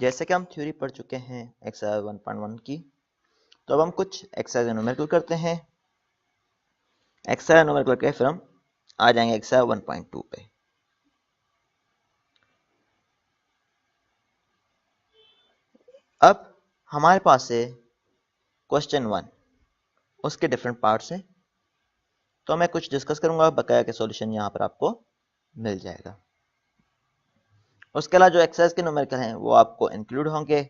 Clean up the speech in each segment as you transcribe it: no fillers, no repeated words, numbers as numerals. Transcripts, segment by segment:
जैसे कि हम थ्योरी पढ़ चुके हैं एक्सरसाइज 1.1 की, तो अब हम कुछ एक्सरसाइज न्यूमेरिकल करते हैं। एक्सरसाइज न्यूमेरिकल के फिर हम आ जाएंगे एक्सरसाइज 1.2 पे। अब हमारे पास है क्वेश्चन 1, उसके डिफरेंट पार्ट्स हैं, तो मैं कुछ डिस्कस करूंगा, बकाया के सॉल्यूशन यहाँ पर आपको मिल जाएगा। उसके अलावा जो एक्सरसाइज के न्यूमेरिकल हैं वो आपको इंक्लूड होंगे,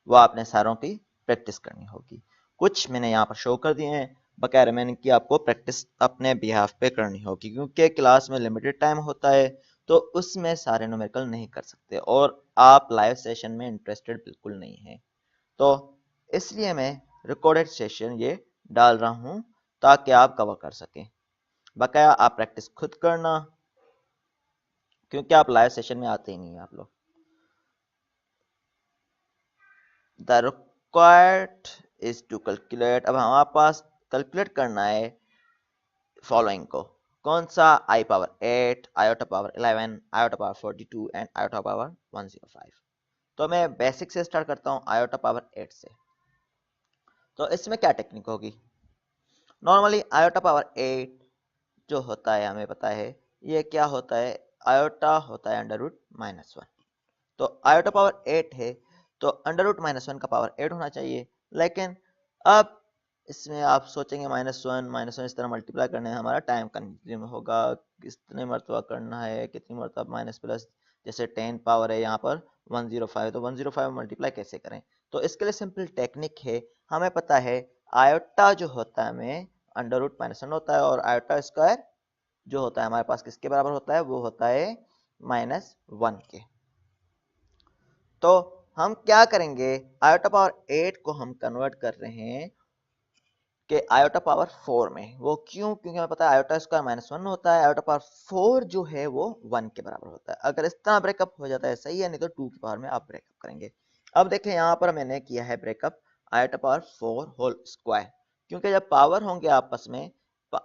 वो आपने सारों की प्रैक्टिस करनी होगी। कुछ मैंने यहाँ पर शो कर दिए हैं, बकाया रिमेनिंग की आपको प्रैक्टिस अपने बिहाफ पे करनी होगी, क्योंकि क्लास में लिमिटेड टाइम होता है तो उसमें सारे न्यूमेरिकल नहीं कर सकते और आप लाइव सेशन में इंटरेस्टेड बिल्कुल नहीं है, तो इसलिए मैं रिकॉर्डेड सेशन ये डाल रहा हूँ ताकि आप कवर कर सकें। बकाया आप प्रैक्टिस खुद करना, क्योंकि आप लाइव सेशन में आते ही नहीं है आप लोग। The required is to calculate, अब हमारे पास कैलकुलेट करना है फॉलोइंग को, कौन सा, i power 8, iota power 11, iota power 42 and iota power 105। तो मैं बेसिक से स्टार्ट करता हूँ, आयोटा पावर 8 से। तो इसमें क्या टेक्निक होगी, नॉर्मली आयोटा पावर 8 जो होता है हमें पता है ये क्या होता है, आयोटा होता है अंडर रूट -1। तो आयोटा पावर 8 है तो अंडर रूट -1 का पावर 8 होना चाहिए। लेकिन अब इसमें आप सोचेंगे -1 इस तरह मल्टीप्लाई करने में हमारा टाइम कंज्यूम होगा, कितने मरतबा करना है, कितनी मरतबा माइनस प्लस, जैसे 10 पावर है यहाँ पर 105, तो 105 मल्टीप्लाई कैसे करें। तो इसके लिए सिंपल टेक्निक है, हमें पता है आयोटा जो होता है हमें अंडर रूट -1 होता है, और आयोटा स्क्वायर जो होता है हमारे पास किसके बराबर होता है, वो होता है -1 के। तो हम क्या करेंगे, आयोटा पावर 8 को हम कन्वर्ट कर रहे हैं कि आयोटा पावर 4 में। वो क्यों, क्योंकि हमें पता है आयोटा स्क्वायर -1 होता है, आयोटा पावर 4 जो है वो 1 के बराबर होता है। अगर इस तरह ब्रेकअप हो जाता है सही है, नहीं तो 2 की पावर में आप ब्रेकअप करेंगे। अब देखें यहाँ पर मैंने किया है breakup iota power 4 whole square, क्योंकि जब पावर होंगे आपस में,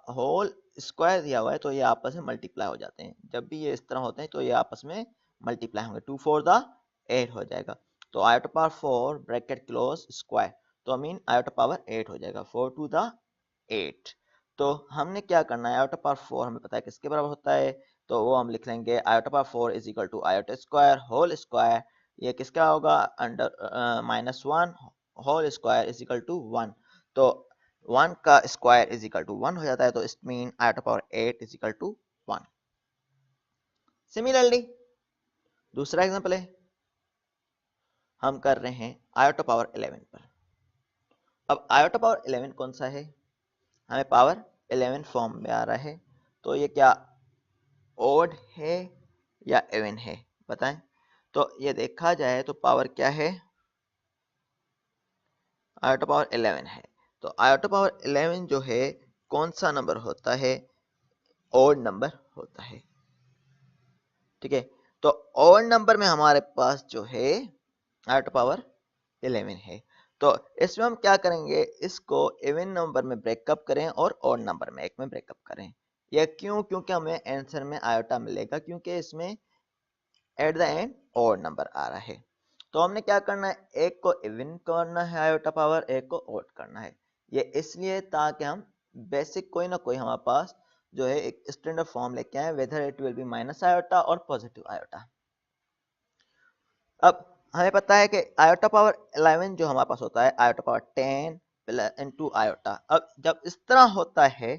होल स्क्वायर दिया हुआ है तो ये आपस में मल्टीप्लाई हो जाते हैं। जब भी ये इस तरह होते हैं तो ये आपस में मल्टीप्लाई होंगे, 2 4 द 8 हो जाएगा। तो iota power 4 bracket close square, तो मीन आयोटा पावर 8 हो जाएगा, 4 टू द 8। तो हमने क्या करना है, आयोटा पावर 4 हमें पता है किसके बराबर होता है, तो वो हम लिख लेंगे iota power 4 is equal to iota square whole square, ये किसका होगा, under -1 whole square is equal to 1। तो 1 का स्क्वायर इज इक्वल टू 1 हो जाता है, तो it mean iota power 8 is equal to 1। Similarly दूसरा एग्जांपल है, हम कर रहे हैं आयोटा पावर 11 पर। अब आयोटा पावर 11 कौन सा है, हमें पावर 11 फॉर्म में आ रहा है, तो ये क्या ओड है या इवन है बताएं। तो ये देखा जाए तो पावर क्या है, आयोटा पावर 11 है, तो आयोटा पावर 11 जो है कौन सा नंबर होता है, ओड नंबर होता है। ठीक है, तो ओड नंबर में हमारे पास जो है आयोटा पावर 11 है, तो इसमें हम क्या करेंगे, इसको इवन नंबर में ब्रेकअप करें और ऑड नंबर में एक में ब्रेकअप करें। यह क्यों, क्योंकि हमें आंसर में आयोटा मिलेगा, क्योंकि इसमें at the end odd number आ रहा है। तो हमने क्या करना है, एक को इवन करना है आयोटा पावर, एक को ऑड करना है। ये इसलिए ताकि हम बेसिक कोई ना कोई हमारे पास जो है एक स्टैंडर्ड फॉर्म लेके आए, whether it will be minus iota और पॉजिटिव आयोटा। अब हमें पता है कि आयोटा पावर 11 जो हमारे पास होता है आयोटा पावर 10 इंटू आयोटा। अब जब इस तरह होता है,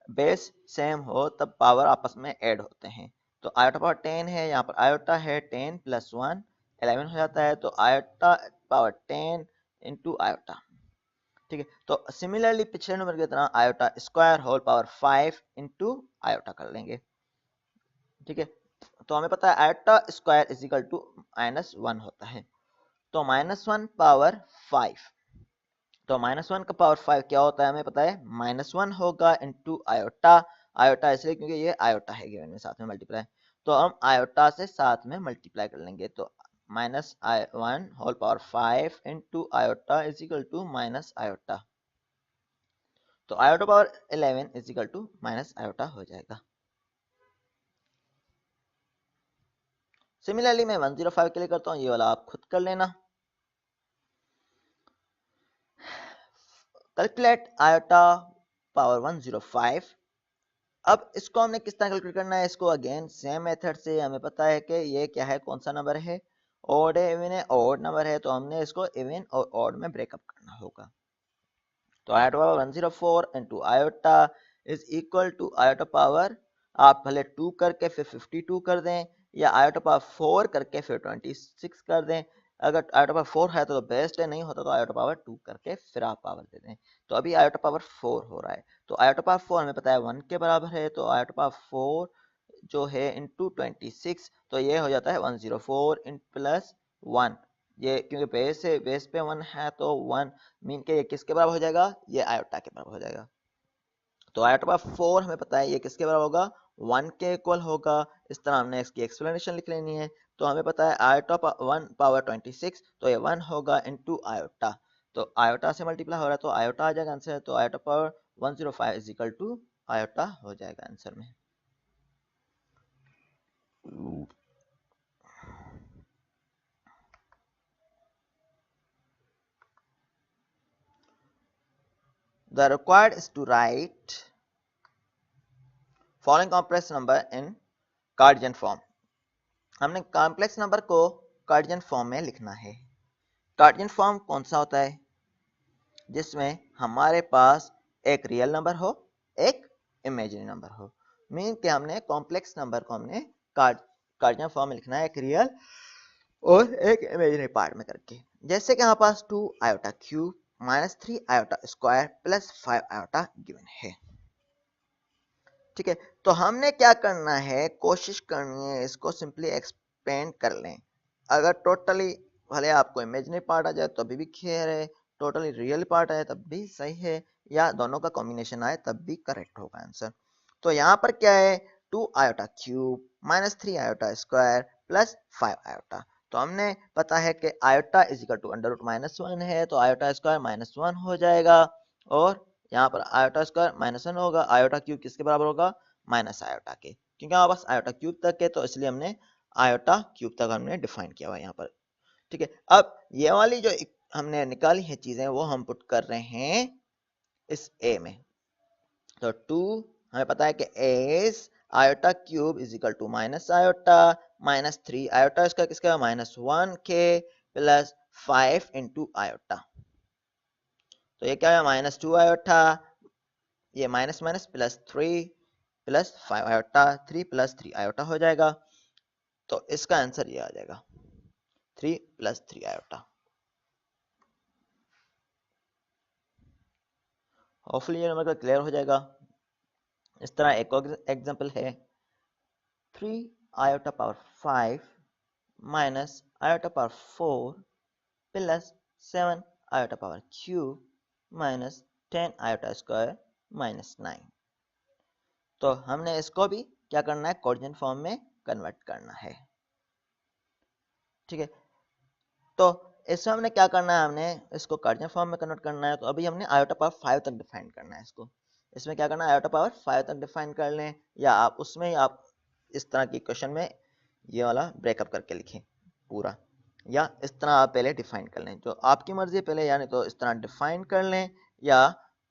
बेस सेम हो, तब पावर आपस में ऐड होते हैं। तो आयोटा पावर 10 है, यहाँ पर आयोटा है, 10 + 1 11 हो जाता है, तो आयोटा पावर 10 इंटू आयोटा। ठीक है, तो सिमिलरली पिछले नंबर की तरह iota square whole power 5 into iota कर लेंगे। ठीक है, तो हमें पता है iota square is equal to -1 होता है, तो -1 पावर 5, तो -1 का पावर 5 क्या होता है, हमें पता है -1 होगा इंटू आयोटा। आयोटा इसलिए क्योंकि ये आयोटा है गिवन में, साथ में मल्टीप्लाई, तो हम आयोटा से साथ में मल्टीप्लाई कर लेंगे, तो -1 whole power 5 into iota is equal to minus iota. तो iota power 11 is equal to minus iota हो जाएगा। सिमिलरली मैं 105 के लिए करता हूँ, ये वाला आप खुद कर लेना। Calculate iota power 105। अब इसको हमने किस तरह कैलकुलेट करना है, इसको अगेन सेम मेथड से हमें पता है कि ये क्या है, कौन सा नंबर है, ऑड है, इवन है, ऑड नंबर है, तो हमने इसको इवन और ऑड में ब्रेकअप करना होगा। तो iota power 104 into iota is equal to iota power, आप पहले 2 करके फिर 52 कर दें, या आयोटा पावर 4 करके फिर 26 कर दें। अगर आयोटा पावर 4 है तो बेस्ट है, नहीं होता तो आयोटा पावर 2 करके फिर आप पावर दे दें। तो अभी आयोटा पावर 4 हो रहा है, तो आयोटा पावर 4 हमें पता है 1 के बराबर है, तो आयोटा पावर 4 जो है इंटू 26, तो ये हो जाता है 104 इन प्लस 1। ये क्योंकि बेस पे 1 है तो 1 मीन के ये किसके बराबर हो जाएगा, ये आयोटा के बराबर हो जाएगा। तो आयोटा पावर 4 हमें पता है ये किसके बराबर होगा, 1 के इक्वल होगा। इस तरह हमने इसकी एक्सप्लेनेशन लिख लेनी है। तो हमें पता है आयोटा 1 पावर 26, तो ये 1 होगा इनटू आयोटा, तो आयोटा से मल्टीप्लाई हो रहा है तो आयोटा आ जाएगा आंसर। तो iota power 105 is equal to iota हो जाएगा आंसर में। The required is to write following complex number in Cartesian form. हमने कॉम्प्लेक्स नंबर को कार्डियन फॉर्म में लिखना है। कार्डियन फॉर्म कौन सा होता है, जिसमें हमारे पास एक रियल नंबर हो, एक इमेजिनरी नंबर हो। मीन कि हमने कॉम्प्लेक्स नंबर को हमने कार्डियन फॉर्म में लिखना है, एक रियल और एक इमेजिनरी पार्ट में करके। जैसे कि हमारे पास 2 iota cube minus 3 iota square plus 5 iota given है। ठीक है, तो हमने क्या करना है, कोशिश करनी है इसको सिंपली एक्सपेंड कर लें। अगर टोटली भले आपको इमेजिनरी पार्ट आ जाए तो भी खेर है, टोटली रियल पार्ट आए तब भी सही है, या दोनों का कॉम्बिनेशन आए तब भी करेक्ट होगा आंसर। तो यहाँ पर क्या है, 2 iota cube minus 3 iota square plus 5 iota. तो हमने पता है कि iota is equal to under root minus 1 है, तो आयोटा स्क्वायर माइनस 1 हो जाएगा, और यहाँ पर आयोटा स्क्वायर माइनस 1 होगा, आयोटा क्यूब किसके बराबर होगा, माइनस आयोटा के, क्योंकि हमारे पास आयोटा क्यूब तक है तो इसलिए हमने आयोटा क्यूब तक हमने डिफाइन किया हुआ है यहाँ पर। ठीक है, अब ये वाली जो हमने निकाली है चीजें वो हम पुट कर रहे हैं इस ए में। तो 2 हमें पता है कि as iota cube is equal to minus iota minus 3 iota इसका किसका माइनस 1 के प्लस 5 इंटू आयोटा। तो ये क्या है, माइनस 2 आयोटा, ये minus minus plus 3 plus 5 iota, 3 plus 3 iota हो जाएगा। तो इसका आंसर ये आ जाएगा 3 प्लस 3 आयोटा। होपफुली ये नंबर का क्लियर हो जाएगा। इस तरह एक और एग्जांपल है, 3 iota power 5 minus iota power 4 plus 7 iota power cube minus 10 iota square minus 9। तो हमने इसको भी क्या करना है, कोऑर्डिनेट फॉर्म में कन्वर्ट करना है। ठीक है, तो इसमें हमने क्या करना है, हमने इसको कार्डियन फॉर्म में कन्वर्ट करना है। तो अभी हमने आयोटा पावर 5 तक डिफाइन करना है इसको। इसमें क्या करना है, आयोटा पावर 5 तक डिफाइन कर लें, या आप उसमें आप इस तरह की क्वेश्चन में ये वाला ब्रेकअप करके लिखें पूरा, या इस तरह आप पहले डिफाइन कर लें, जो आपकी मर्जी है पहले, यानी तो इस तरह डिफाइन कर लें, या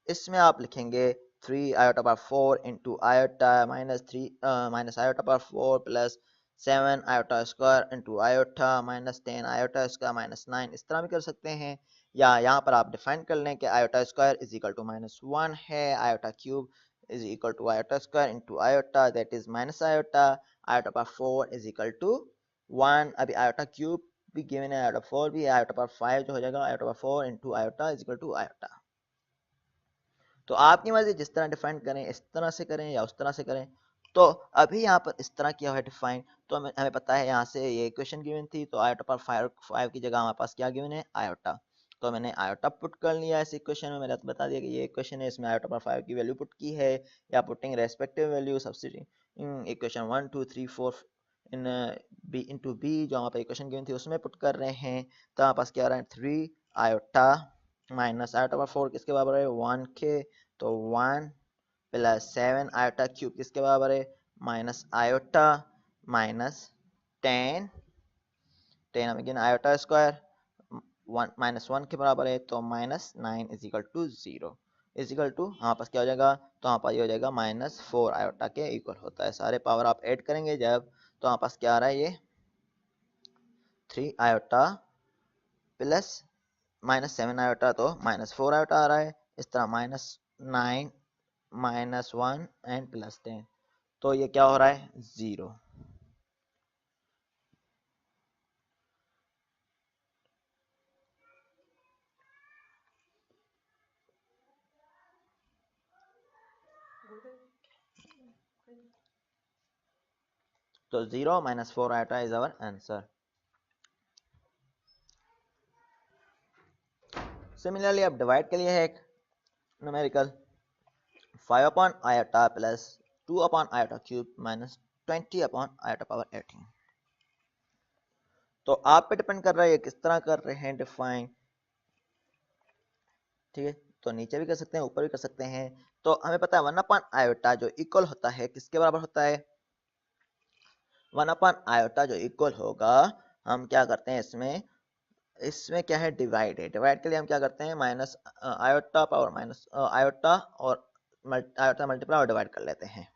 इसमें आप लिखेंगे 3 iota power 4 into iota minus 3 minus iota power 4 plus 7 iota square into iota minus 10 iota square minus 9, इस तरह भी कर सकते हैं। या यहाँ पर आप डिफाइन कर लें कि iota square is equal to minus 1 है, iota cube is equal to iota square into iota that is minus iota, iota power 4 is equal to 1। अभी आयोटा क्यूब भी गिवन है, आयोटा 4 भी, आयोटा पावर 5 जो हो जाएगा iota power 4 into iota is equal to iota. तो आपकी मर्जी, जिस तरह डिफाइन करें इस तरह से करें या उस तरह से करें। तो अभी यहाँ पर इस तरह किया हुआ है डिफाइन, तो हमें पता है यहाँ से ये इक्वेशन गिवन थी, तो आयोटा पर 5 की जगह हमारे पास क्या गिवन है, आयोटा। तो मैंने आयोटा पुट कर लिया इस इक्वेशन में, मैंने बता दिया कि ये इक्वेशन है, इसमें आयोटा पर 5 की वैल्यू पुट की है, या putting respective value substituting equation 1 2 3 4 in B into B, जो हमारे पास इक्वेशन गिवन थी उसमें पुट कर रहे हैं। तो हमारे पास क्या आ रहा है, 3 आयोटा माइनस आयोटा पर 4 किसके बराबर है, 1 के, तो 1 प्लस 7 आयोटा क्यूब किसके बराबर है, minus iota minus 10 10 again iota square 1 के बराबर है, तो -9 is equal to 0 is equal to हमारे पास क्या हो जाएगा, तो हमारे पास ये हो जाएगा -4 आयोटा के इक्वल होता है। सारे पावर आप ऐड करेंगे जब, तो हमारे पास क्या आ रहा है, ये 3 आयोटा प्लस -7 आयोटा, तो -4 आयोटा आ रहा है। इस तरह -9 -1 एंड +10, तो ये क्या हो रहा है, 0। तो 0 -4 iota is our answer. Similarly अब डिवाइड के लिए है एक numerical 5 upon iota plus 2 upon iota cube minus 20 upon iota power 18। तो आप पे डिपेंड कर रहा है किस तरह कर रहे हैं डिफाइन, ठीक है। तो नीचे भी कर सकते हैं, ऊपर भी कर सकते हैं। तो हमें पता है 1 अपॉन आयोटा जो इक्वल होता है किसके बराबर होता है, 1 अपॉन आयोटा जो इक्वल होगा, हम क्या करते हैं इसमें क्या है, डिवाइड है। डिवाइड के लिए हम क्या करते हैं, minus iota power minus iota और आयोटा मल्टीप्लाई और डिवाइड कर लेते हैं।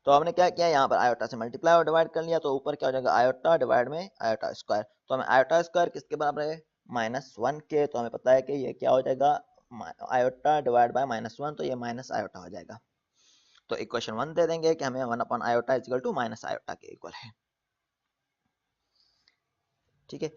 तो हमने क्या किया, यहाँ पर आयोटा से मल्टीप्लाई और डिवाइड कर लिया, तो ऊपर क्या हो जाएगा, आयोटा डिवाइड में आयोटा स्क्वायर। तो हमें आयोटा स्क्वायर किसके बराबर है, -1 के। तो हमें पता है कि ये क्या हो जाएगा, आयोटा डिवाइड बाय -1, तो ये माइनस आयोटा हो जाएगा। तो इक्वेशन 1 दे देंगे कि हमें 1 upon iota is equal to minus iota के इक्वल है, ठीक है।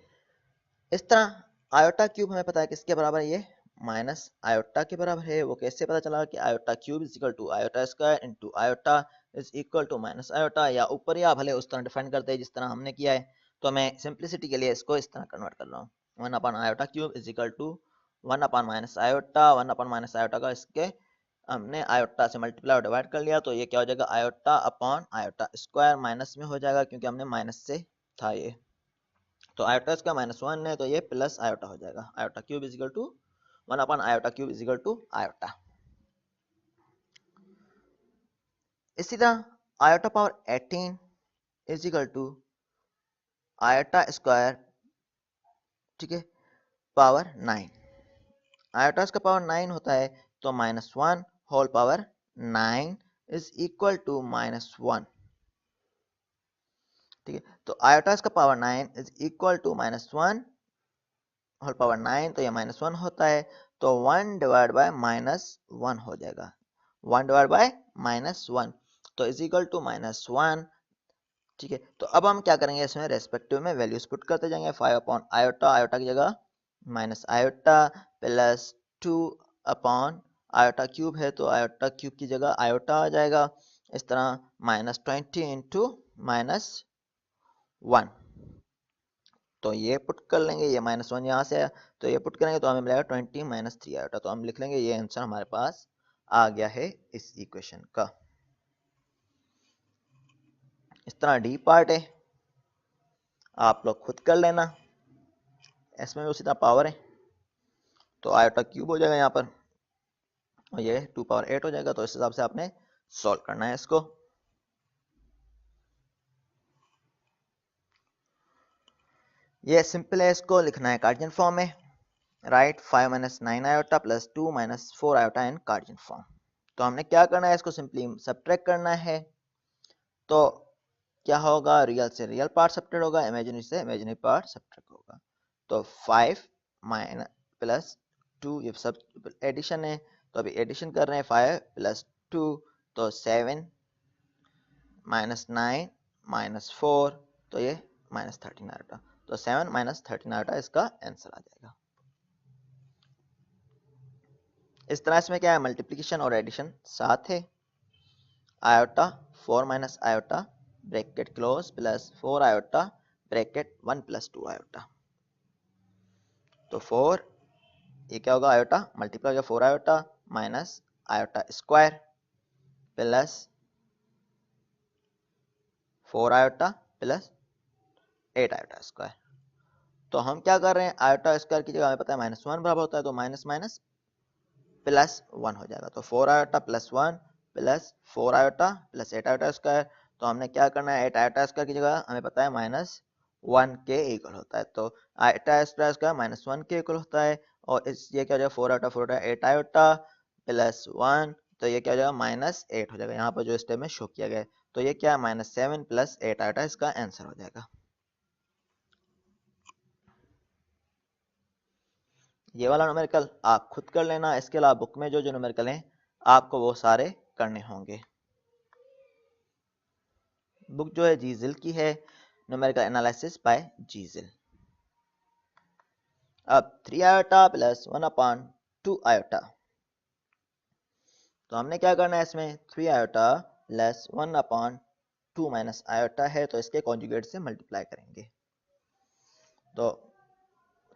इस तरह आयोटा क्यूब हमें पता है किसके बराबर है, ये माइनस आयोटा के बराबर है। वो कैसे पता चला कि iota cube is equal to iota square into iota is equal to minus iota, या ऊपर या भले उस तरह डिफाइन करते हैं जिस तरह हमने किया है। तो मैं सिंप्लिसिटी के लिए इसको इस तरह कन्वर्ट कर रहा हूँ, 1 upon iota cube is equal to 1 upon minus iota. 1 upon minus iota का इसके हमने आयोटा से मल्टीप्लाई और डिवाइड कर लिया, तो ये क्या हो जाएगा, iota upon iota square minus में हो जाएगा क्योंकि हमने माइनस से था ये। तो आयोटा इसका -1 है, तो ये प्लस आयोटा हो जाएगा। Iota cube is equal to 1 upon iota cube is equal to iota. इसी तरह iota power 18 is equal to iota square, ठीक है, पावर 9। आयोटा इसका पावर 9 होता है, तो -1 whole power 9 is equal to -1, ठीक है। तो आयोटा इसका power 9 is equal to -1 whole power 9, तो ये -1 होता है, तो 1 डिवाइड बाय -1 हो जाएगा, 1 डिवाइड बाय -1, तो इज इक्वल टू -1, ठीक है। तो अब हम क्या करेंगे, इसमें रेस्पेक्टिव में वैल्यूज पुट करते जाएंगे। 5 अपॉन आयोटा, आयोटा की जगह minus iota, plus 2 upon iota cube है, तो आयोटा क्यूब की जगह आयोटा आ जाएगा। इस तरह -20 इंटू -1, तो ये पुट कर लेंगे, ये -1 यहाँ से आया, तो ये पुट करेंगे तो हमें मिलेगा 20 -3 आयोटा। तो हम लिख लेंगे ये आंसर हमारे पास आ गया है इस इक्वेशन का। इस तरह डी पार्ट है, आप लोग खुद कर लेना, इसमें भी उसी तरह पावर है, तो आयोटा क्यूब हो जाएगा यहाँ पर, और ये 2 पावर 8 हो जाएगा। तो इस हिसाब से आपने सॉल्व करना है इसको। ये सिंपल है, इसको लिखना है कार्टेशियन फॉर्म में। राइट 5 - 9 आयोटा प्लस 2 - 4 आयोटा इन कार्टेशियन फॉर्म। तो हमने क्या करना है, इसको सिंपली सब्ट्रैक्ट करना है। तो क्या होगा, रियल से रियल पार्ट सब्ट्रैक्ट होगा, इमेजिनरी से इमेजिनरी पार्ट सब्ट्रैक्ट होगा। तो 5 प्लस 2, ये सब एडिशन है, तो अभी एडिशन कर रहे हैं, 5 प्लस 2, तो 7 -9 -4, तो ये -13 आयोटा, तो 7 -13 आयोटा इसका आंसर आ जाएगा। इस तरह इसमें क्या है, मल्टीप्लिकेशन और एडिशन साथ है। Iota 4 - iota bracket close plus 4 iota bracket 1 + 2 iota, तो 4, ये क्या होगा, आयोटा मल्टीप्लाई हो गया 4 iota minus iota square plus 4 iota plus 8 iota square. तो हम क्या कर रहे हैं, आयोटा स्क्वायर की जगह हमें पता है -1 बराबर होता है, तो माइनस माइनस +1 हो जाएगा। तो 4 iota plus 1 plus 4 iota plus 8 iota square. तो हमने क्या करना है, 8 आयोटा स्क्वायर की जगह हमें पता है 1 के इक्वल होता है। तो आयोटा स्क्वायर माइनस 1 के इक्वल होता है, और इस ये क्या हो जाएगा 4 आयोटा 4 आयोटा 8 आयोटा प्लस 1, तो ये क्या हो जाएगा -8 हो जाएगा, यहाँ पर जो स्टेप में शो किया गया है। तो ये क्या है -7 + 8 आयोटा इसका आंसर हो जाएगा। ये वाला न्यूमेरिकल आप खुद कर लेना, इसके अलावा बुक में जो जो न्यूमेरिकल हैं आपको वो सारे करने होंगे। बुक जो है जीजिल की है, न्यूमेरिकल एनालिसिस बाय जीजिल। अब 3 आयोटा प्लस 1/2 आयोटा, तो हमने क्या करना है इसमें 3 आयोटा प्लस 1/2 माइनस आयोटा है, तो इसके कॉन्जुगेट से मल्टीप्लाई करेंगे। तो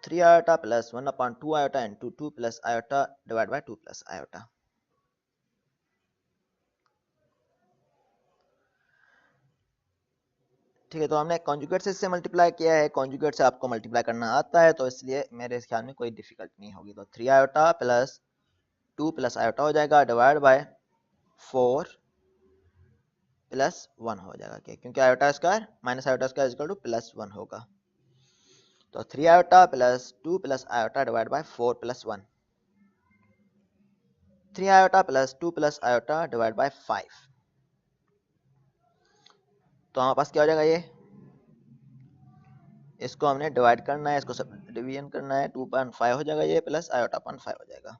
3 iota plus 1/2 iota into 2 plus iota divide by 2 plus iota. ठीक है, तो हमने कॉन्जुगेट से इससे मल्टीप्लाई किया है, कॉन्जुगेट से आपको मल्टीप्लाई करना आता है, तो इसलिए मेरे ख्याल में कोई डिफिकल्ट नहीं होगी। तो 3 आयोटा प्लस 2 प्लस आयोटा हो जाएगा डिवाइड बाय 4 प्लस 1 हो जाएगा, क्या क्योंकि iota square minus iota square equal two plus 1 होगा। तो 3 iota plus 2 plus iota divide bye 4 plus 1, 3 iota plus 2 plus iota divide by 5, तो हमारे पास क्या हो जाएगा ये, इसको हमने डिवाइड करना है, इसको सब डिवीजन करना है, 2/5 हो जाएगा ये प्लस आयोटा 5 हो जाएगा।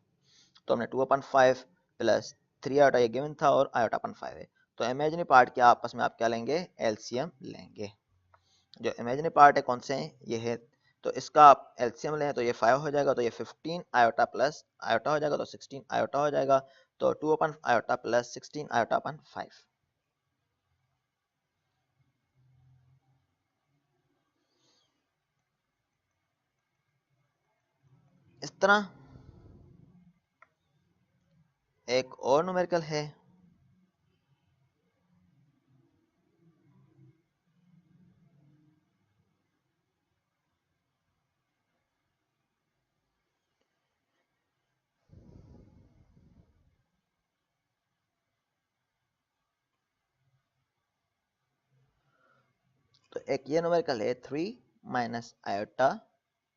तो हमने 2/5 प्लस 3 आयोटा ये गिवन था और आयोटा 5 है, तो इमेजिनरी पार्ट के आपस में आप क्या लेंगे एलसीएम लेंगे। जो इमेजिनरी पार्ट है कौन से हैं ये है, तो इसका आप एलसीएम लें तो ये 5 हो जाएगा, तो ये 15 आयोटा प्लस आयोटा हो जाएगा, तो 16 आयोटा हो जाएगा। तो 2 आयोटा प्लस 16 आयोटा अपन 5, इस तरह एक और न्यूमेरिकल है, तो एक ये न्यूमेरिकल है 3 minus iota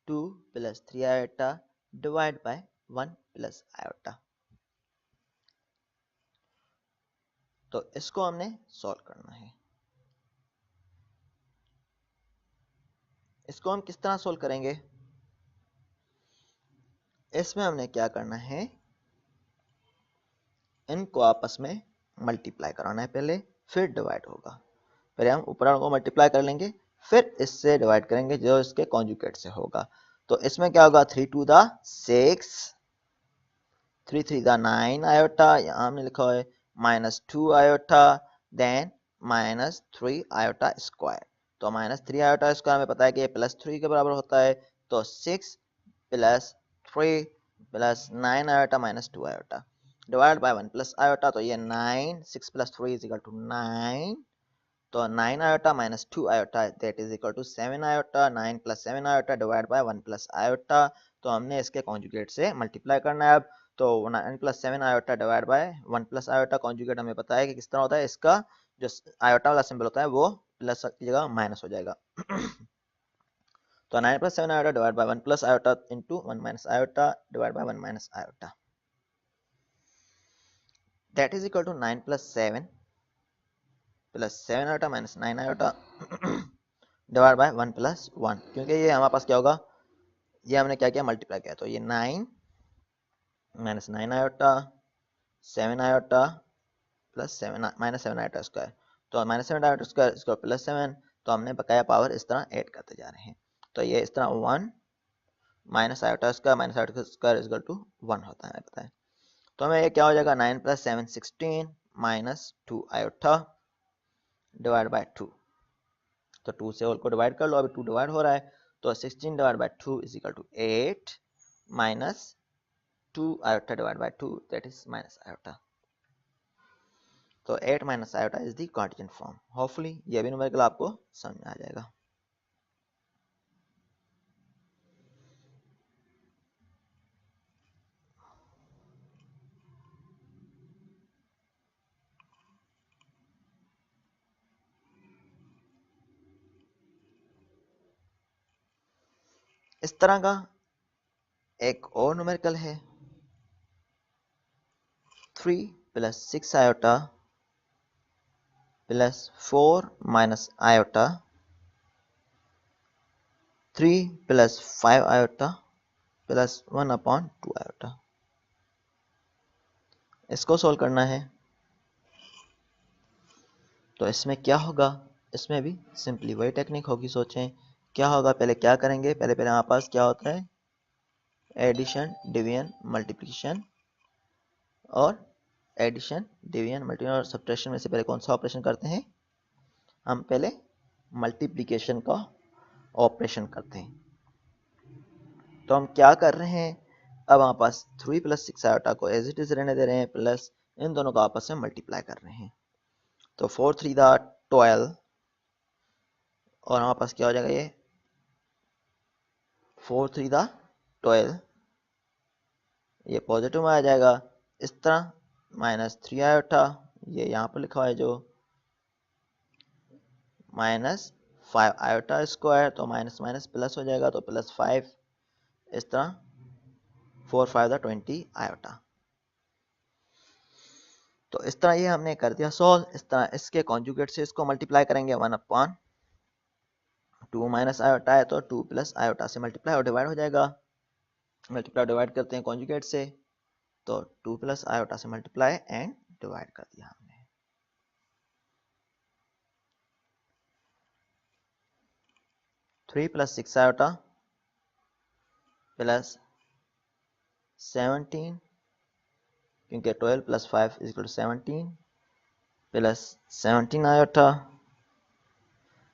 2 plus 3 iota divide by 1 plus iota. तो इसको हमने सॉल्व करना है। इसको हम किस तरह सॉल्व करेंगे, इसमें हमने क्या करना है, इनको आपस में मल्टीप्लाई कराना है पहले, फिर डिवाइड होगा। पहले हम ऊपर को मल्टीप्लाई कर लेंगे, फिर इससे डिवाइड करेंगे जो इसके कॉन्जुगेट से होगा। तो इसमें क्या होगा 3 टू द 6, 3 3 द 9 आयोटा, यहाँ हमने लिखा है -2 आयोटा, देन -3 आयोटा स्क्वायर। तो -3 आयोटा स्क्वायर हमें पता है कि ये +3 के बराबर होता है, तो 6 plus 3 plus 9 iota -2 iota divide by 1 plus iota, तो ये 9, 6 प्लस 3 इज इक्वल टू 9, तो 9 iota -2 iota that is equal to 7 iota, 9 plus 7 iota divide by 1 plus iota. तो हमने इसके कॉन्जुगेट से मल्टीप्लाई करना है अब। तो 9 plus 7 iota divide by 1 plus iota, conjugate हमें पता है कि किस तरह होता है, इसका जो आयोटा वाला सिंबल होता है वो प्लस की जगह माइनस हो जाएगा। तो 9 plus 7 iota divide by 1 plus iota into 1 minus iota divide by 1 minus iota, that is equal to 9 plus 7 plus 7 iota minus 9 iota divide by 1 plus 1, क्योंकि ये हमारे पास क्या होगा, ये हमने क्या किया मल्टीप्लाई किया, तो ये 9 minus 9 iota 7 iota plus 7 minus 7 iota square, तो -7 आयोटा स्क्वायर इसको प्लस 7, तो हमने बकाया पावर इस तरह ऐड करते जा रहे हैं। तो ये इस तरह 1 minus iota square minus iota square is equal to 1 होता है पता है। तो हमें ये क्या हो जाएगा 9 plus 7 16 minus 2 iota divide by 2, तो 2 से होल को डिवाइड कर लो, अभी 2 डिवाइड हो रहा है, तो 16 divide by 2 is equal to 8 minus 2 iota divide by 2 that is minus iota. तो 8 minus iota is the cartesian form. Hopefully ये भी न्यूमेरिकल आपको समझ में आ जाएगा। इस तरह का एक और न्यूमेरिकल है 3 plus 6 iota plus 4 minus iota 3 plus 5 iota plus 1 upon 2 iota. इसको सोल्व करना है तो इसमें क्या होगा, इसमें भी सिंपली वही टेक्निक होगी। सोचें क्या होगा, पहले क्या करेंगे, पहले हमारे पास क्या होता है, एडिशन डिवीजन मल्टीप्लिकेशन, और एडिशन डिवीजन मल्टीप्लिकेशन और सब्ट्रैक्शन में से पहले कौन सा ऑपरेशन करते हैं, हम पहले मल्टीप्लिकेशन का ऑपरेशन करते हैं। तो हम क्या कर रहे हैं, अब हमारे पास 3 प्लस 6 आयोटा को एज इट इज रहने दे रहे हैं, प्लस इन दोनों को आपस में मल्टीप्लाई कर रहे हैं। तो 4 3 दा 12 और हमारे पास क्या हो जाएगा, ये 4 3 दा 12, ये पॉजिटिव में आ जाएगा। इस तरह माइनस 3 आयोटा, ये यहाँ पर लिखा हुआ है जो माइनस 5 आयोटा स्क्वायर, तो माइनस माइनस प्लस हो जाएगा, तो प्लस 5। इस तरह 4 5 दा 20 आयोटा। तो इस तरह ये हमने कर दिया सॉल्व। इस तरह इसके कॉन्जुगेट से इसको मल्टीप्लाई करेंगे, 1 अपॉन 2 माइनस आयोटा है तो 2 प्लस आयोटा से मल्टीप्लाई और डिवाइड हो जाएगा। मल्टीप्लाई डिवाइड करते हैं कॉन्जुगेट से, तो 2 प्लस आयोटा से मल्टीप्लाई एंड डिवाइड कर दिया हमने। 3 प्लस 6 आयोटा प्लस 17, क्योंकि 12 plus 5 is equal to 17, plus 17 iota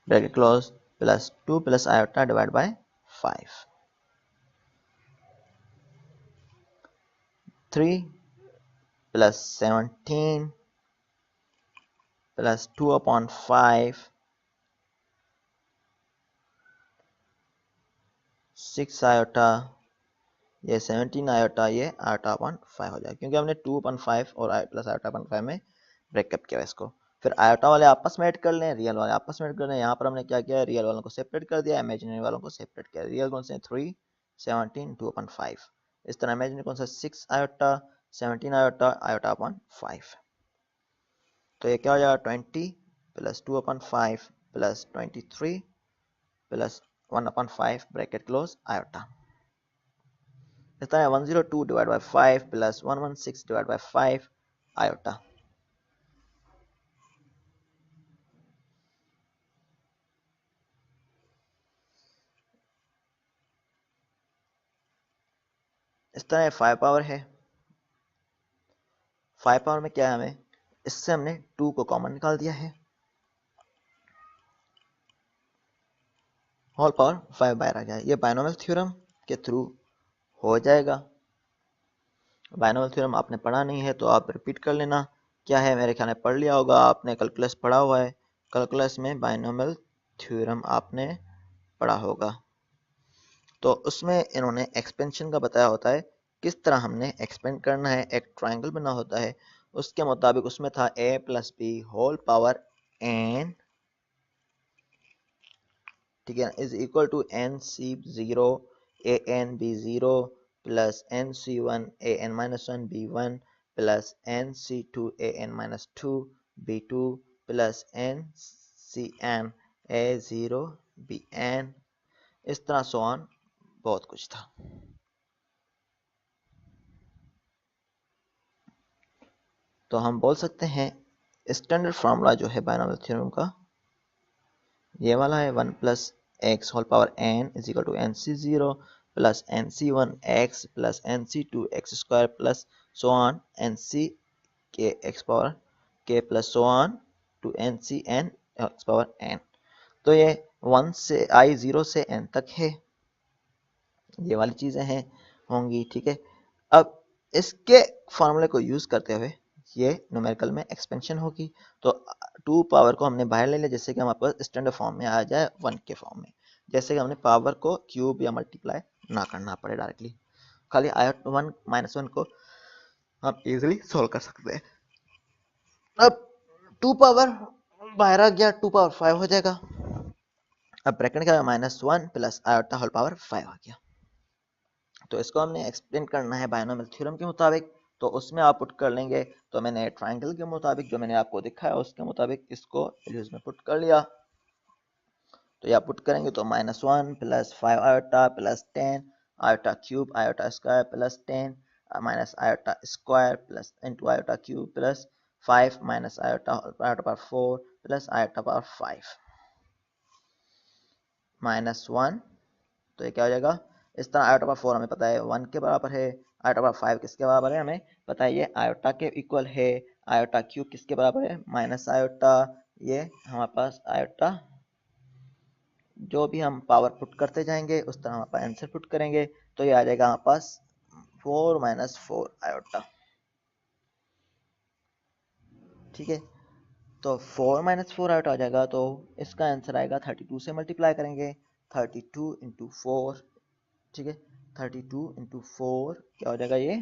bracket close plus 2 plus iota divide by 5। 3 plus 17 plus 2 upon 5, 6 iota, ये 17 आयोटा, ये आयोटा अपॉन 5 हो जाएगा, क्योंकि हमने 2 अपॉन 5 और प्लस आयोटा अपॉन 5 में ब्रेकअप किया इसको। फिर आयोटा वाले आपस में ऐड कर लें, रियल वाले आपस में ऐड कर लें। यहाँ पर हमने क्या किया, रियल वालों को सेपरेट कर दिया, इमेजिनरी वालों को सेपरेट किया। रियल कौन से 3 17 2 अपॉन 5, इस तरह इमेजिनरी कौन सा 6 आयोटा 17 आयोटा आयोटा अपॉन 5। तो ये क्या हो जाएगा 20 plus 2 upon 5 plus 23 plus 1 upon 5 bracket close iota. इस तरह 102 divide by 5 plus 116 divide by 5 iota. इस तरह 5 पावर है, 5 पावर में क्या है, हमें इससे हमने 2 को कॉमन निकाल दिया है, होल पावर 5 बाहर आ गया। ये बायनोमियल थ्योरम के थ्रू हो जाएगा। बायनोमियल थ्योरम आपने पढ़ा नहीं है तो आप रिपीट कर लेना। क्या है, मेरे ख्याल में पढ़ लिया होगा आपने, कैलकुलस पढ़ा हुआ है, कैलकुलस में बायनोमियल थ्योरम आपने पढ़ा होगा। तो उसमें इन्होंने एक्सपेंशन का बताया होता है, किस तरह हमने एक्सपेंड करना है। एक ट्राइंगल बना होता है, उसके मुताबिक उसमें था a plus B whole power n, ठीक है, is equal to N C 0 A N B 0 plus N C 1 A N minus 1 B 1 plus N C 2 A N minus 2 B 2 plus N C N A 0 B एन, इस तरह so on बहुत कुछ था। तो हम बोल सकते हैं स्टैंडर्ड फार्मूला जो है बायनोमियल थ्योरम का, ये वाला है 1 plus X whole power n is equal to N C 0 plus N C 1 X plus N C 2 X square plus so on N C K X power K plus so on to N C N X power n। तो ये 1 से i 0 से n तक है, ये वाली चीज़ें हैं होंगी, ठीक है। अब इसके फार्मूले को यूज़ करते हुए ये न्यूमेरिकल में एक्सपेंशन होगी। तो 2 पावर को हमने बाहर ले लिया, जैसे कि हम आपको स्टैंडर्ड फॉर्म में आ जाए 1 के फॉर्म में, जैसे कि हमने पावर को क्यूब या मल्टीप्लाई ना करना पड़े डायरेक्टली, खाली आई 1 माइनस 1 को हम इजीली सोल्व कर सकते हैं। अब 2 पावर बाहर आ गया, 2 पावर 5 हो जाएगा, अब ब्रैकेट क्या है, -1 प्लस आयोटा होल पावर 5 आ गया। तो इसको हमने एक्सप्लेन करना है बायनोमियल थ्योरम के मुताबिक, तो उसमें आप पुट कर लेंगे। तो मैंने ट्रायंगल के मुताबिक जो मैंने आपको दिखाया उसके मुताबिक इसको वैल्यूज में पुट कर लिया। तो यहाँ पुट करेंगे तो -1 plus 5 iota plus 10 iota cube iota square plus 10 minus iota square plus into iota cube plus 5 minus iota power 4 plus iota power 5 -1। तो ये क्या हो जाएगा, इस तरह आयोटा पावर 4 हमें पता है 1 के बराबर है, आयोटा पावर 5 किसके बराबर है हमें पता है, ये आयोटा के इक्वल है। आयोटा क्यूब किसके बराबर है, माइनस आयोटा, ये हमारे पास आयोटा, जो भी हम पावर पुट करते जाएंगे उस तरह हम अपना आंसर पुट करेंगे। तो ये आ जाएगा हमारे पास 4 माइनस 4 आयोटा। ठीक है, तो 4 माइनस 4 आयोटा आ जाएगा, तो इसका आंसर आएगा 32 से मल्टीप्लाई करेंगे, 32 इंटू 4। ठीक है, 32 इंटू 4 क्या हो जाएगा, ये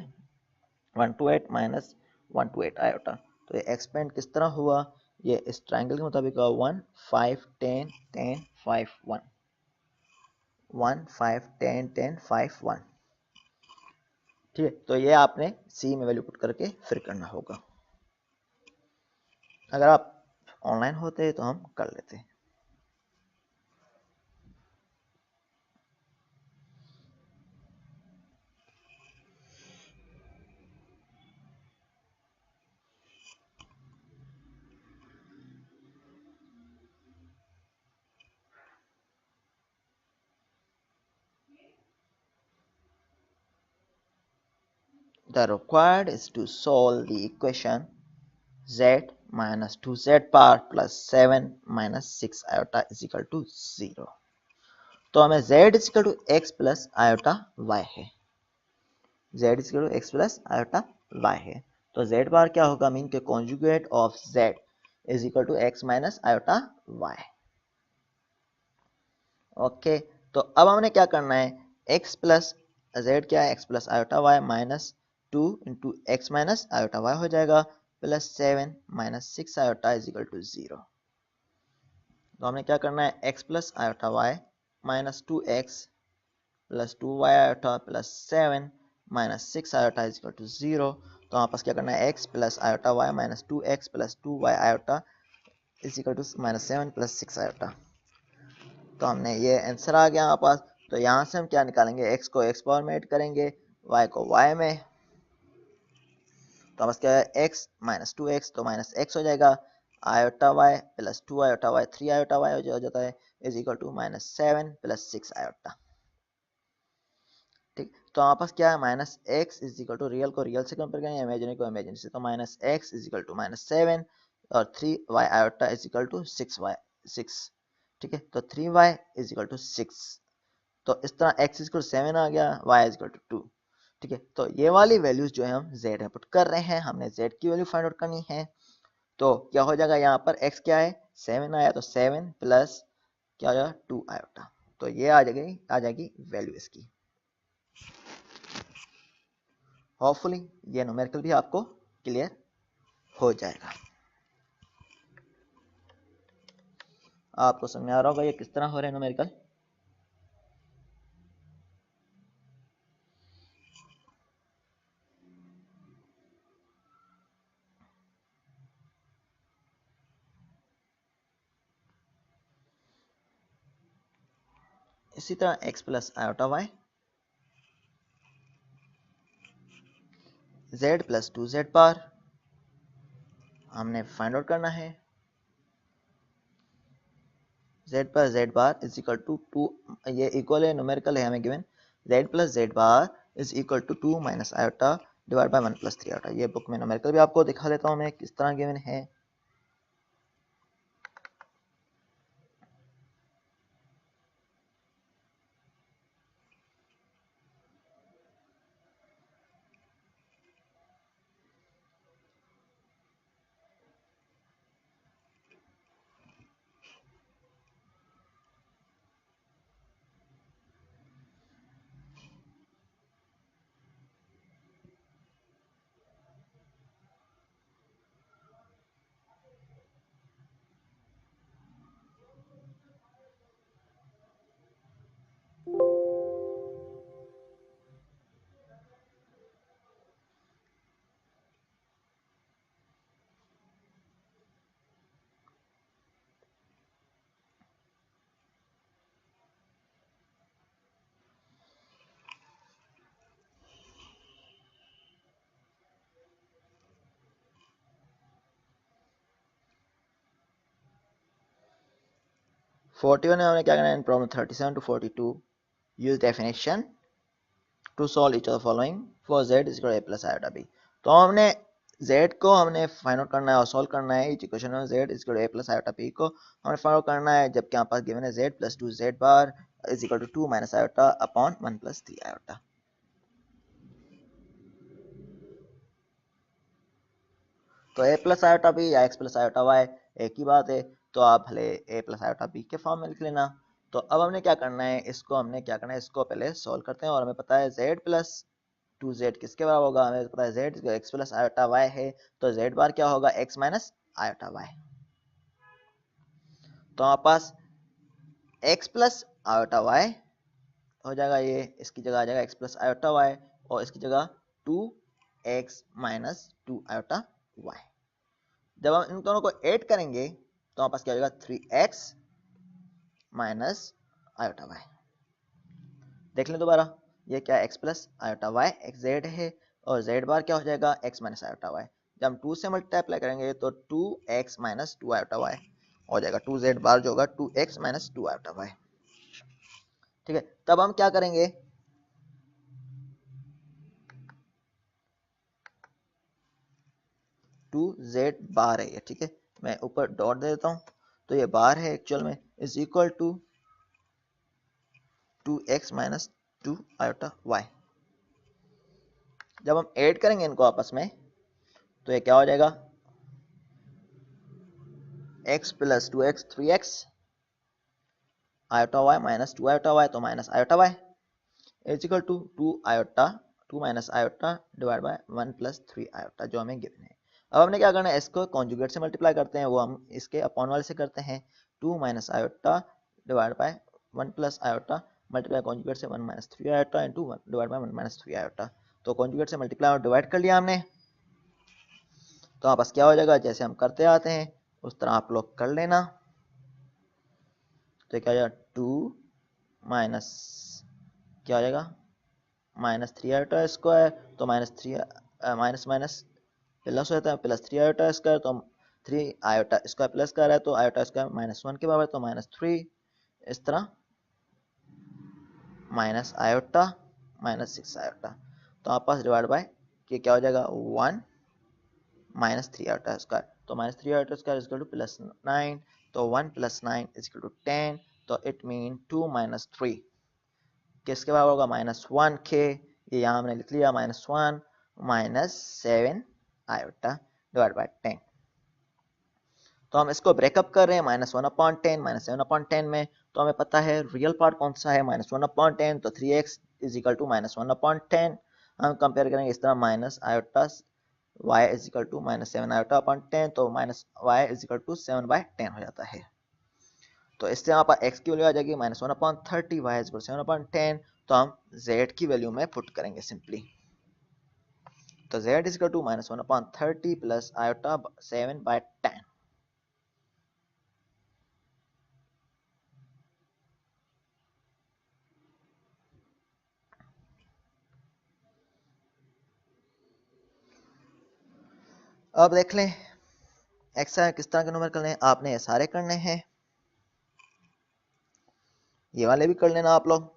128 माइनस 128 आयोटा। तो ये एक्सपेंड किस तरह हुआ, ये इस ट्रायंगल के मुताबिक 1 5 10 10 5 1 1 5 10 10 5 1। ठीक है, तो ये आपने सी में वैल्यू पुट करके फिर करना होगा। अगर आप ऑनलाइन होते तो हम कर लेते। The required is to solve the equation z minus 2z power plus 7 minus 6 iota is equal to 0। तो हमें z is equal to x plus iota y है, z is equal to x plus iota y है। तो z बार क्या होगा, mean के conjugate of z is equal to x minus iota y। Okay, तो अब हमने क्या करना है, x प्लस जेड क्या है, x plus iota Y minus 2 into X minus iota Y हो जाएगा plus 7 minus 6 iota is equal to 0। तो हमने क्या करना है, x plus iota Y minus 2x plus 2y iota plus 7 minus 6 iota is equal to 0। तो हमारे पास क्या करना है, x plus iota Y minus 2x plus 2y iota is equal to minus 7 plus 6 iota. तो हमने ये आंसर आ गया हमारे पास। तो यहाँ से हम क्या निकालेंगे, x को x पावर में ऐड करेंगे, y को y में। तो बस क्या है, x माइनस 2x तो माइनस x हो जाएगा, iota y plus 2 iota y 3 iota y हो जाता है is equal to minus 7 plus 6 iota. ठीक, तो हमारे पास क्या है, minus X is equal to real को रियल से कंपेयर करेंगे, इमेजिनरी को इमेजिनरी से। तो minus X is equal to minus 7 और 3y iota is equal to 6y 6। ठीक है, तो 3y इज इक्वल टू 6। तो इस तरह x इक्वल 7 आ गया, y इक्वल टू 2। ठीक है, तो ये वाली वैल्यूज जो है हम z में पुट कर रहे हैं, हमने z की वैल्यू फाइंड आउट करनी है। तो क्या हो जाएगा, यहाँ पर x क्या है 7 आया, तो 7 प्लस क्या हो जाएगा 2 आयोटा। तो ये आ जाएगी वैल्यू इसकी। होपफुली ये न्यूमेरिकल भी आपको क्लियर हो जाएगा। आपको समझ में आ रहा होगा ये किस तरह हो रहा है न्यूमेरिकल। इसी तरह x plus iota Y, z plus 2z bar हमने फाइंड आउट करना है। z plus z bar is equal to 2, ये इक्वल है, न्यूमेरिकल है हमें given, z plus z bar is equal to 2 minus iota divide by 1 plus 3 iota. ये book में numerical भी आपको दिखा देता हूँ मैं किस तरह गिवन है। 41 में हमने क्या करना है इन problem 37 to 42 use definition to solve each of the following for z is equal to a plus iota b। तो हमने z को हमने फाइंड आउट करना है और सॉल्व करना है इस इक्वेशन में z is equal to a plus iota b को हमें फाइंड आउट करना है, जबकि यहाँ पास गिवन है z plus 2z bar is equal to 2 minus iota upon 1 plus 3 iota. तो a प्लस आयोटा b या x प्लस आयोटा y एक ही बात है, तो आप भले a प्लस आयोटा b के फॉर्म में लिख लेना। तो अब हमने क्या करना है, इसको पहले सॉल्व करते हैं। और हमें पता है z प्लस 2z किसके बराबर होगा, हमें पता है z x plus iota y है, तो z बार क्या होगा x माइनस आयोटा y। तो हमारे पास x प्लस आयोटा y हो जाएगा, ये इसकी जगह आ जाएगा x प्लस आयोटा y और इसकी जगह 2x माइनस 2 आयोटा y। जब हम इन दोनों को ऐड करेंगे तो हमारे पास क्या हो जाएगा 3x माइनस आयोटा y। देख लें दोबारा, ये क्या x plus iota y x z है और z बार क्या हो जाएगा x माइनस आयोटा y। जब हम 2 से मल्टीप्लाई करेंगे तो 2x माइनस 2 आयोटा y हो जाएगा, 2z बार जो होगा 2x माइनस 2 आयोटा y। ठीक है, तब हम क्या करेंगे, टू जेड बार है ये, ठीक है, मैं ऊपर डॉट दे देता हूं, तो ये बार है एक्चुअल में is equal to 2x minus 2 iota y। जब हम ऐड करेंगे इनको आपस में तो ये क्या हो जाएगा x plus 2x 3x iota y minus 2 iota y, तो minus iota y is equal to 2 minus iota divide by 1 plus 3 iota जो हमें गिवन है। अब हमने क्या करना है, इसको कॉन्जुगेट से मल्टीप्लाई करते हैं, वो हम इसके अपॉन वाले से करते हैं। 2 minus iota divide by 1 plus iota multiply conjugate से 1 minus 3 iota into 1 divide by 1 minus 3 iota. तो कॉन्जुगेट से मल्टीप्लाई और डिवाइड कर लिया हमने, तो आपस क्या हो जाएगा, जैसे हम करते आते हैं उस तरह आप लोग कर लेना। तो क्या हो जाएगा 2 माइनस क्या हो जाएगा माइनस 3 आयोटा स्क्वायर, तो माइनस 3 माइनस माइनस प्लस होता है, प्लस 3 आयोटा स्क्वायर, तो 3 आयोटा स्क्वायर प्लस कर रहा है तो आयोटा स्क्वायर माइनस 1 के बराबर, तो माइनस 3, इस तरह माइनस आयोटा माइनस 6 आयोटा। तो आप पास डिवाइड बाय कि क्या हो जाएगा 1 माइनस 3 आयोटा स्क्वायर, तो minus 3 iota square is equal two plus 9, तो 1 प्लस 9 इज इक्वल टू 10, तो इट मीन 2 माइनस 3 किसके बराबर होगा माइनस 1 के, ये यहाँ हमने लिख लिया minus 1 minus 7 iota divide bye 10। तो हम इसको ब्रेकअप कर रहे हैं माइनस 1/10 माइनस 7/10 में, तो हमें पता है रियल पार्ट कौन सा है माइनस 1/10, तो 3x is equal to minus 1/10। हम कंपेयर करेंगे इस तरह minus iota y is equal to minus 7 iota upon 10, तो minus y is equal to 7/10 हो जाता है। तो इससे यहाँ पर x की वैल्यू आ जाएगी माइनस 1/30, y इज इक्वल 7/10, तो हम z की वैल्यू में पुट करेंगे सिंपली। तो z is equal to minus 1/30 plus iota 7/10। अब देख लें एक्सरसाइज किस तरह के नंबर करने हैं, आपने ये सारे करने हैं, ये वाले भी कर लेना आप लोग।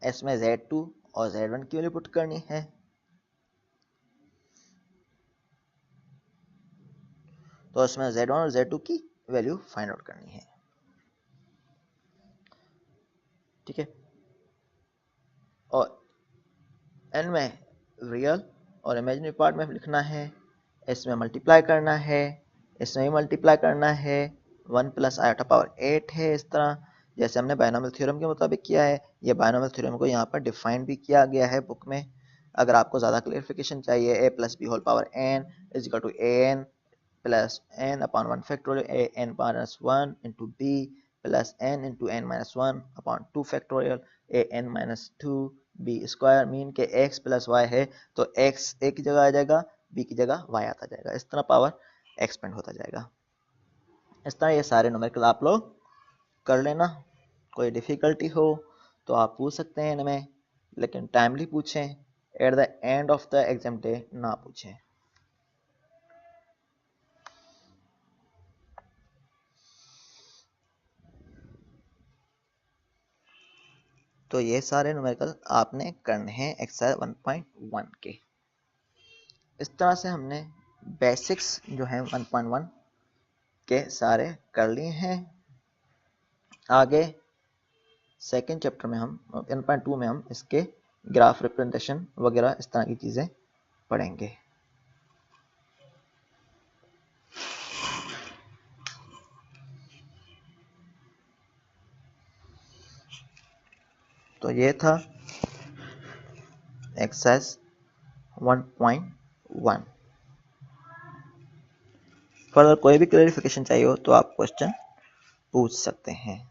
इसमें Z2 और Z1 की वैल्यू पुट करनी है, तो इसमें Z1 और Z2 की वैल्यू फाइंड आउट करनी है, ठीक है। और एन में रियल और इमेजिनरी पार्ट में लिखना है, इसमें मल्टीप्लाई करना है, इसमें भी मल्टीप्लाई करना है, 1 प्लस आयोटा पावर 8 है, इस तरह जैसे हमने बायनोमियल थ्योरम के मुताबिक किया है। ये बायनोमियल थ्योरम को यहाँ पर डिफाइन भी किया गया है बुक में। अगर आपको ज़्यादा क्लियरिफिकेशन चाहिए, a plus B whole power n is equal to A N plus n upon 1 factorial a n minus 1 into b plus n into n minus 1 upon 2 factorial a n minus 2 b square, mean के x plus y है तो x a की जगह आ जाएगा, b की जगह y आता जाएगा, इस तरह पावर एक्सपेंड होता जाएगा। इस तरह ये सारे न्यूमेरिकल आप लोग कर लेना। कोई डिफिकल्टी हो तो आप पूछ सकते हैं इनमें, लेकिन टाइमली पूछें, eight the end of the exam day ना पूछें। तो ये सारे न्यूमेरिकल आपने करने हैं एक्सरसाइज 1.1 के। इस तरह से हमने बेसिक्स जो है 1.1 के सारे कर लिए हैं। आगे सेकेंड चैप्टर में हम 1.2 में हम इसके ग्राफ रिप्रेजेंटेशन वगैरह इस तरह की चीज़ें पढ़ेंगे। तो ये था एक्सरसाइज 1.1। फर्दर कोई भी क्लैरिफिकेशन चाहिए हो तो आप क्वेश्चन पूछ सकते हैं।